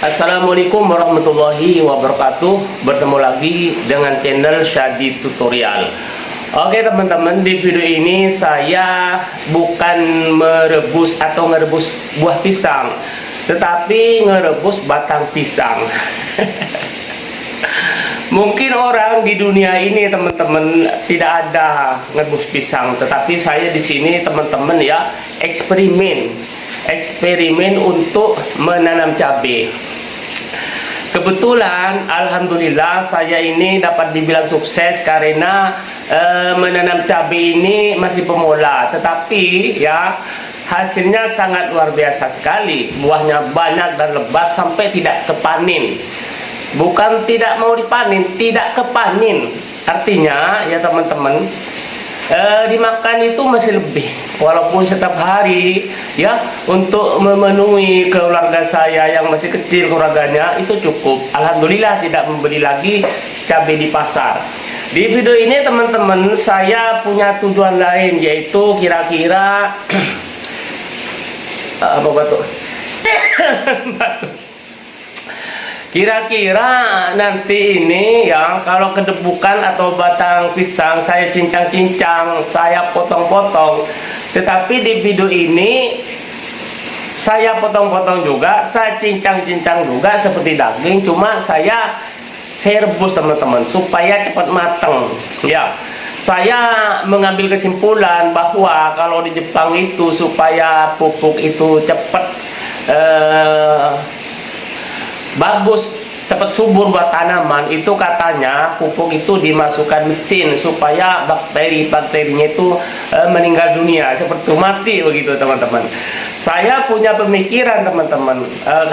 Assalamualaikum warahmatullahi wabarakatuh. Bertemu lagi dengan channel Syadi Tutorial. Oke teman-teman, di video ini saya bukan merebus atau ngerebus buah pisang, tetapi ngerebus batang pisang. Mungkin orang di dunia ini teman-teman tidak ada ngerebus pisang, tetapi saya di sini teman-teman ya eksperimen untuk menanam cabai. Kebetulan alhamdulillah saya ini dapat dibilang sukses karena menanam cabai ini masih pemula, tetapi ya hasilnya sangat luar biasa sekali. Buahnya banyak dan lebat sampai tidak kepanin. Bukan tidak mau dipanen, tidak kepanin. Artinya ya teman-teman, dimakan itu masih lebih, walaupun setiap hari ya untuk memenuhi keluarga saya yang masih kecil keluarganya itu cukup. Alhamdulillah tidak membeli lagi cabai di pasar. Di video ini teman-teman saya punya tujuan lain, yaitu kira-kira apa batuk? Kira-kira nanti ini ya, kalau kedebukan atau batang pisang saya cincang-cincang, saya potong-potong. Tetapi di video ini saya potong-potong juga, saya cincang-cincang juga seperti daging, cuma saya rebus teman-teman supaya cepat matang. Ya, saya mengambil kesimpulan bahwa kalau di Jepang itu supaya pupuk itu cepat bagus, cepat subur buat tanaman, itu katanya pupuk itu dimasukkan mesin supaya bakteri-bakterinya itu meninggal dunia, seperti mati begitu teman-teman. Saya punya pemikiran teman-teman,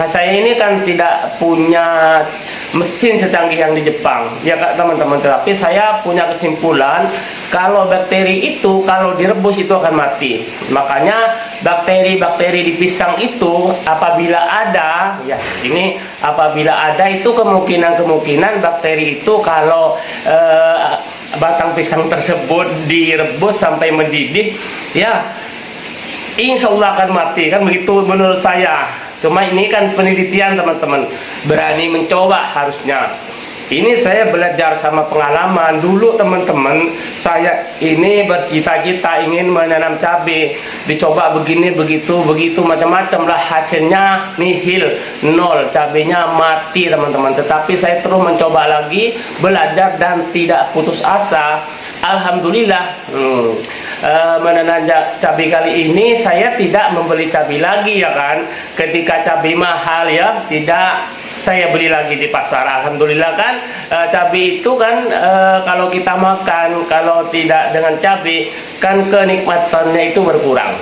saya ini kan tidak punya mesin secanggih yang di Jepang ya kak teman-teman, tetapi saya punya kesimpulan kalau bakteri itu kalau direbus itu akan mati. Makanya bakteri-bakteri di pisang itu apabila ada ya, ini apabila ada itu kemungkinan bakteri itu kalau batang pisang tersebut direbus sampai mendidih ya insya Allah akan mati, kan begitu menurut saya. Cuma ini kan penelitian teman-teman, berani mencoba harusnya. Ini saya belajar sama pengalaman. Dulu teman-teman, saya ini bercita-cita ingin menanam cabai, dicoba begini begitu macam-macam lah, hasilnya nihil, nol, cabainya mati teman-teman. Tetapi saya terus mencoba lagi, belajar dan tidak putus asa. Alhamdulillah menanam cabai kali ini saya tidak membeli cabai lagi ya kan. Ketika cabai mahal ya tidak saya beli lagi di pasar. Alhamdulillah kan cabai itu kan kalau kita makan, kalau tidak dengan cabai kan kenikmatannya itu berkurang.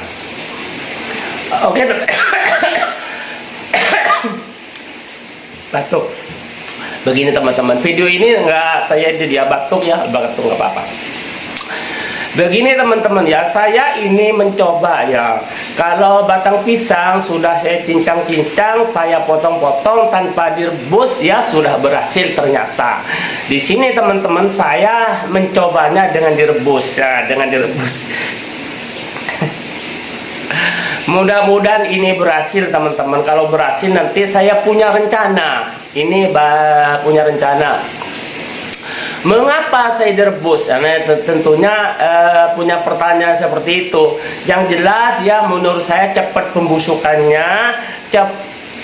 Oke. Batuk. Begini teman-teman, video ini enggak saya dia batuk ya, batuk nggak apa-apa. Begini teman-teman ya, saya ini mencoba ya, kalau batang pisang sudah saya cincang-cincang, saya potong-potong tanpa direbus ya, sudah berhasil ternyata. Di sini teman-teman saya mencobanya dengan direbus ya, dengan direbus. Mudah-mudahan ini berhasil teman-teman. Kalau berhasil nanti saya punya rencana. Ini punya rencana. Mengapa saya direbus? Nah, tentunya punya pertanyaan seperti itu. Yang jelas ya menurut saya cepat pembusukannya,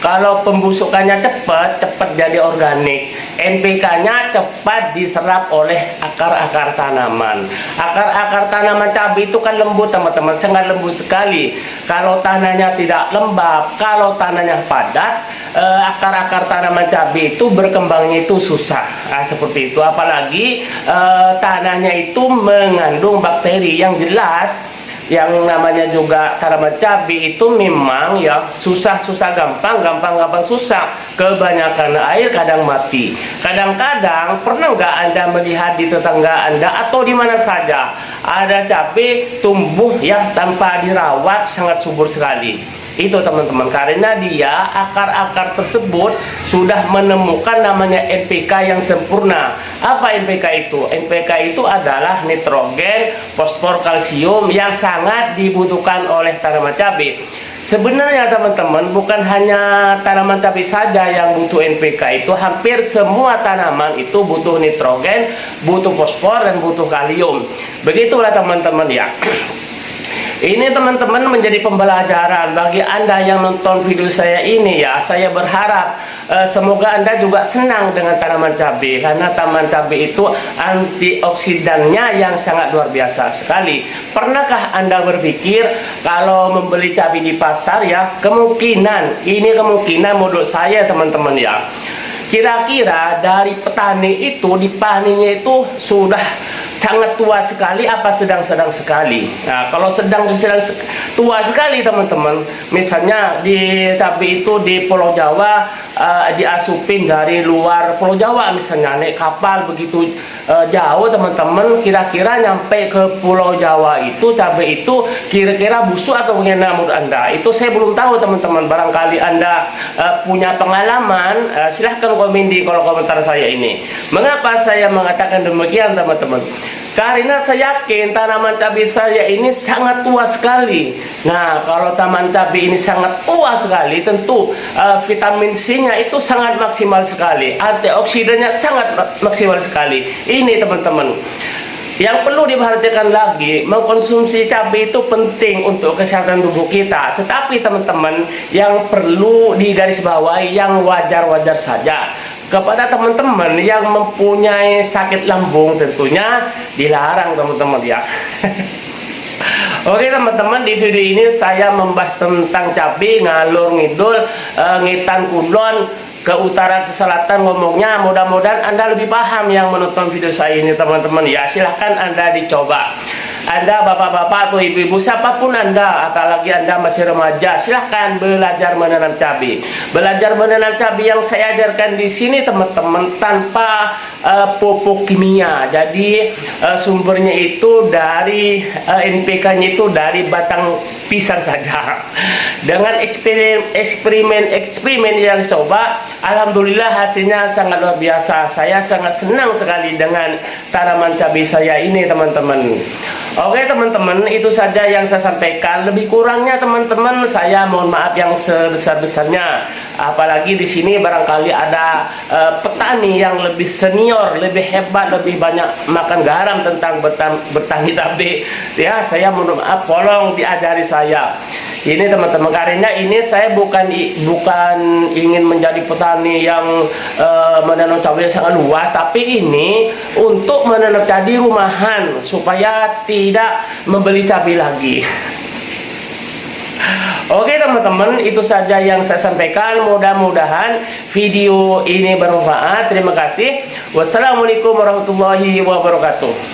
kalau pembusukannya cepat jadi organik. NPK-nya cepat diserap oleh akar-akar tanaman. Akar-akar tanaman cabai itu kan lembut teman-teman, sangat lembut sekali. Kalau tanahnya tidak lembab, kalau tanahnya padat, akar-akar tanaman cabai itu berkembangnya itu susah. Nah, seperti itu. Apalagi tanahnya itu mengandung bakteri yang jelas. Yang namanya juga tanaman cabai itu memang ya susah gampang susah, kebanyakan air kadang mati. Kadang-kadang pernah nggak Anda melihat di tetangga Anda atau di mana saja ada cabai tumbuh ya tanpa dirawat sangat subur sekali. Itu teman-teman, karena dia akar-akar tersebut sudah menemukan namanya NPK yang sempurna. Apa NPK itu? NPK itu adalah nitrogen, fosfor, kalsium yang sangat dibutuhkan oleh tanaman cabai. Sebenarnya teman-teman, bukan hanya tanaman cabai saja yang butuh NPK, itu hampir semua tanaman itu butuh nitrogen, butuh fosfor, dan butuh kalium. Begitulah teman-teman ya. Ini teman-teman menjadi pembelajaran bagi Anda yang nonton video saya ini ya. Saya berharap semoga Anda juga senang dengan tanaman cabai, karena tanaman cabai itu antioksidannya yang sangat luar biasa sekali. Pernahkah Anda berpikir kalau membeli cabai di pasar ya, kemungkinan menurut saya teman-teman ya, kira-kira dari petani itu dipanennya itu sudah sangat tua sekali apa sedang-sedang sekali. Nah, kalau sedang tua sekali teman-teman, misalnya di cabai itu di Pulau Jawa diasupin dari luar Pulau Jawa, misalnya naik kapal begitu jauh teman-teman, kira-kira nyampe ke Pulau Jawa itu cabai itu kira-kira busuk atau bagaimana menurut Anda? Itu saya belum tahu teman-teman. Barangkali Anda punya pengalaman, silahkan komen di kolom komentar saya ini. Mengapa saya mengatakan demikian teman-teman? Karena saya yakin tanaman cabai saya ini sangat tua sekali. Nah, kalau tanaman cabai ini sangat tua sekali, tentu vitamin C-nya itu sangat maksimal sekali, antioksidannya sangat maksimal sekali. Ini teman-teman, yang perlu diperhatikan lagi, mengkonsumsi cabai itu penting untuk kesehatan tubuh kita. Tetapi teman-teman, yang perlu digarisbawahi yang wajar-wajar saja. Kepada teman-teman yang mempunyai sakit lambung tentunya dilarang teman-teman ya. Oke teman-teman, di video ini saya membahas tentang cabai ngalur ngidul, ngetan kulon ke utara ke selatan ngomongnya. Mudah-mudahan Anda lebih paham yang menonton video saya ini teman-teman ya. Silahkan Anda dicoba. Anda bapak-bapak atau ibu-ibu, siapapun Anda, apalagi Anda masih remaja, silahkan belajar menanam cabai. Belajar menanam cabai yang saya ajarkan di sini teman-teman tanpa pupuk kimia. Jadi sumbernya itu dari NPK-nya itu dari batang pisang saja. Dengan eksperimen yang coba, alhamdulillah hasilnya sangat luar biasa. Saya sangat senang sekali dengan tanaman cabai saya ini teman-teman. Oke teman-teman, itu saja yang saya sampaikan. Lebih kurangnya teman-teman, saya mohon maaf yang sebesar-besarnya. Apalagi di sini barangkali ada petani yang lebih senior, lebih hebat, lebih banyak makan garam tentang bertani cabai. Ya, saya mohon maaf, tolong diajari saya. Ini teman-teman, karena ini saya bukan ingin menjadi petani yang menanam cabai sangat luas, tapi ini untuk menanam cabai rumahan supaya tidak membeli cabai lagi. Oke teman-teman, itu saja yang saya sampaikan. Mudah-mudahan video ini bermanfaat. Terima kasih. Wassalamualaikum warahmatullahi wabarakatuh.